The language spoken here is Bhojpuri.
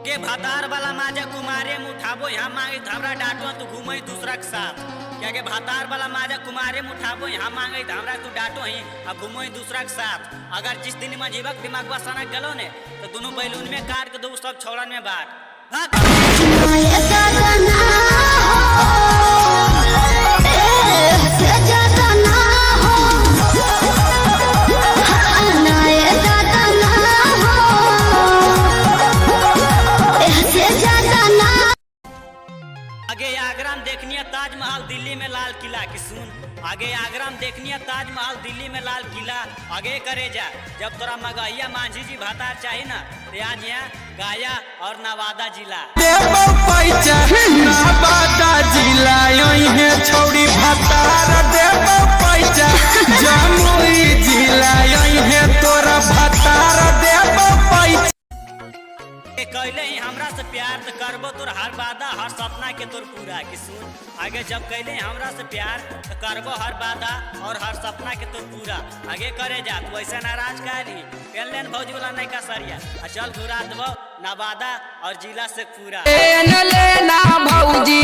के भातार वाला माजा कुमारे में उठाबो यहाँ मांगे हमरा डांटो तू घूमे दूसरा के साथ। क्या के भातार वाला माजा कुमारे में उठाबो यहाँ मांगे हमरा तू डांटो ही अब घूमो दूसरा के साथ। अगर जिस दिन में जीवक दिमाग सनक गलो ने तो दोनों बैलून में काट के दो सब छोड़न में बांट। आगे आगरा में देखनी है ताजमहल दिल्ली में लाल किला की सुन। आगे आगरा में देखनी है ताजमहल दिल्ली में लाल किला। आगे करे जा जब तोरा मगहिया मांझी जी भातार चाहिए ना तो आज यहाँ गाया और नवादा जिला नवादा जिला है छोड़ी भातार देव पैसा जमुई जिला है तोरा भातार देव पैसा। कहले ही हमरा से प्यार तो करबो तोर हर वादा हर सपना के तोर पूरा की सुन। आगे जब कहले हमरा से प्यार तो करबो हर वादा और हर सपना के तोर पूरा। आगे करे जा तू ऐसा नाराज करी पेन लेन भौजी वाला नहीं का सरिया चल घुरा देबो नवादा और जिला से पूरा। लेना भौजी